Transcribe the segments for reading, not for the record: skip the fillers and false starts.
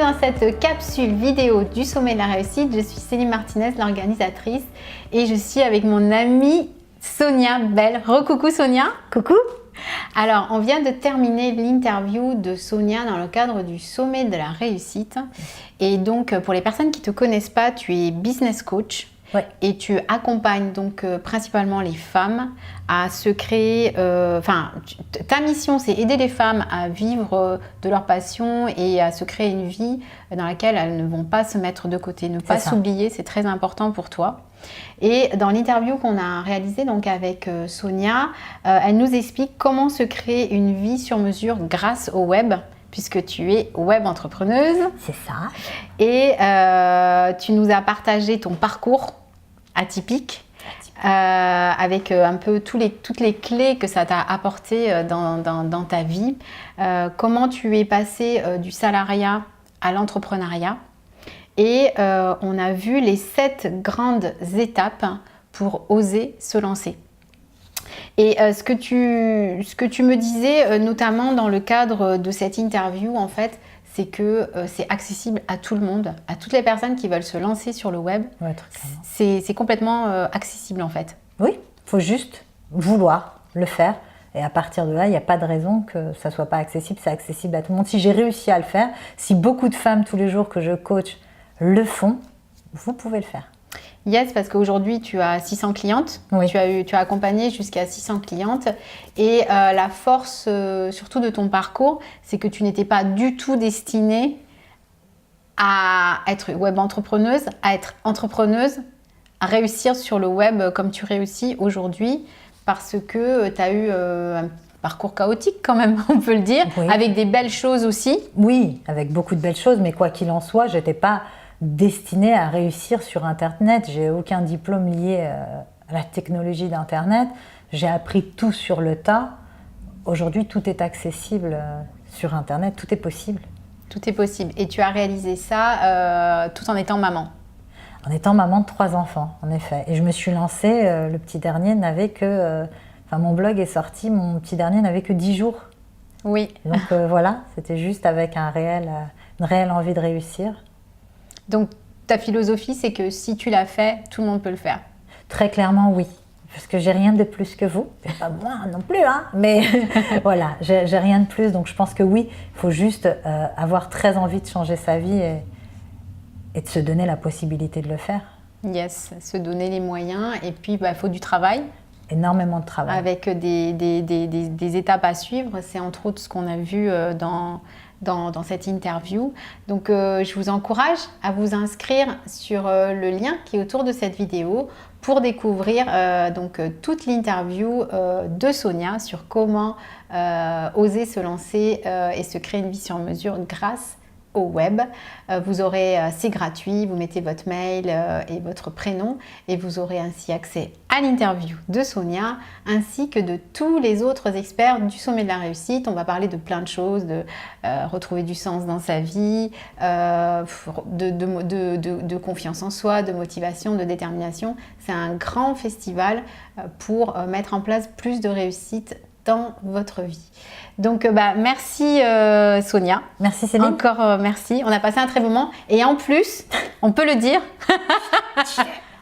dans cette capsule vidéo du Sommet de la Réussite. Je suis Céline Martinez, l'organisatrice, et je suis avec mon amie Sonia Bell. Recoucou Sonia. Coucou. Alors, on vient de terminer l'interview de Sonia dans le cadre du Sommet de la Réussite. Et donc, pour les personnes qui ne te connaissent pas, tu es business coach. Ouais. Et tu accompagnes donc principalement les femmes à se créer, ta mission c'est aider les femmes à vivre de leur passion et à se créer une vie dans laquelle elles ne vont pas se mettre de côté, ne pas s'oublier, c'est très important pour toi. Et dans l'interview qu'on a réalisée donc avec Sonia, elle nous explique comment se créer une vie sur mesure grâce au web, puisque tu es web entrepreneuse. C'est ça. Et tu nous as partagé ton parcours atypique, avec un peu toutes les clés que ça t'a apporté dans ta vie. Comment tu es passé du salariat à l'entrepreneuriat. Et on a vu les 7 grandes étapes pour oser se lancer. Et ce que tu me disais, notamment dans le cadre de cette interview, en fait, c'est que c'est accessible à tout le monde, à toutes les personnes qui veulent se lancer sur le web. Ouais, c'est complètement accessible en fait. Oui, il faut juste vouloir le faire. Et à partir de là, il n'y a pas de raison que ça ne soit pas accessible. C'est accessible à tout le monde. Si j'ai réussi à le faire, si beaucoup de femmes tous les jours que je coach le font, vous pouvez le faire. Yes, parce qu'aujourd'hui, tu as 600 clientes. Oui. Tu as accompagné jusqu'à 600 clientes. Et la force, surtout de ton parcours, c'est que tu n'étais pas du tout destinée à être web entrepreneuse, à être entrepreneuse, à réussir sur le web comme tu réussis aujourd'hui, parce que tu as eu un parcours chaotique quand même, on peut le dire, oui. Avec des belles choses aussi. Oui, avec beaucoup de belles choses, mais quoi qu'il en soit, je n'étais pas destinée à réussir sur Internet. J'ai aucun diplôme lié à la technologie d'Internet. J'ai appris tout sur le tas. Aujourd'hui, tout est accessible sur Internet, tout est possible. Tout est possible. Et tu as réalisé ça tout en étant maman. En étant maman de 3 enfants, en effet. Et je me suis lancée, le petit dernier n'avait que... mon blog est sorti, mon petit dernier n'avait que 10 jours. Oui. Donc voilà, c'était juste avec une réelle envie de réussir. Donc, ta philosophie, c'est que si tu l'as fait, tout le monde peut le faire. Très clairement, oui. Parce que j'ai rien de plus que vous. C'est pas moi non plus, hein. Mais voilà, j'ai rien de plus. Donc, je pense que oui, il faut juste avoir très envie de changer sa vie et de se donner la possibilité de le faire. Yes, se donner les moyens. Et puis, il faut du travail. Énormément de travail. Avec des étapes à suivre. C'est entre autres ce qu'on a vu dans cette interview. Donc, je vous encourage à vous inscrire sur le lien qui est autour de cette vidéo pour découvrir toute l'interview de Sonia sur comment oser se lancer et se créer une vie sur mesure grâce au web. Vous aurez, c'est gratuit, vous mettez votre mail et votre prénom et vous aurez ainsi accès à l'interview de Sonia ainsi que de tous les autres experts du Sommet de la Réussite. On va parler de plein de choses, de retrouver du sens dans sa vie, de confiance en soi, de motivation, de détermination. C'est un grand festival pour mettre en place plus de réussite dans votre vie. Donc, merci Sonia. Merci Céline. Encore merci. On a passé un très bon moment. Et en plus, on peut le dire,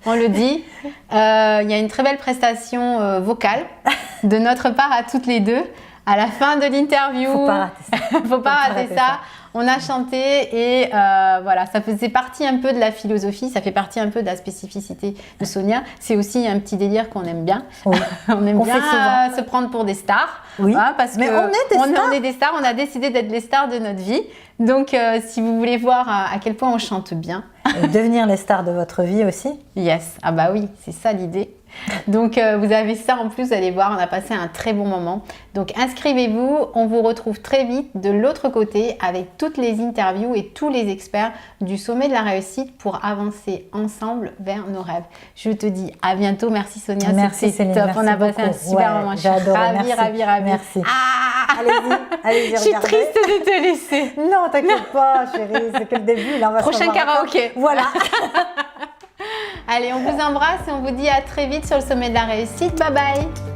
on le dit, il y a une très belle prestation vocale de notre part à toutes les deux. À la fin de l'interview, faut pas rater ça. Faut pas rater ça. On a chanté et voilà, ça faisait partie un peu de la philosophie, ça fait partie un peu de la spécificité de Sonia. C'est aussi un petit délire qu'on aime bien. Oui. On aime bien souvent. se prendre pour des stars. Oui, parce mais que on est des stars. On a décidé d'être les stars de notre vie. Donc, si vous voulez voir à quel point on chante bien. Et devenir les stars de votre vie aussi. Yes, ah bah oui, c'est ça l'idée. Donc vous avez ça en plus, vous allez voir, on a passé un très bon moment. Donc inscrivez-vous, on vous retrouve très vite de l'autre côté avec toutes les interviews et tous les experts du Sommet de la Réussite pour avancer ensemble vers nos rêves. Je te dis à bientôt, merci Sonia, merci Céline, top, merci on a passé beaucoup. un super moment, je suis ravie. Merci. Ah allez-y, je suis triste de te laisser. Non, t'inquiète pas chérie, c'est que le début. Là, on va prochain karaoké. Voilà. Allez, on vous embrasse et on vous dit à très vite sur le Sommet de la Réussite. Bye bye.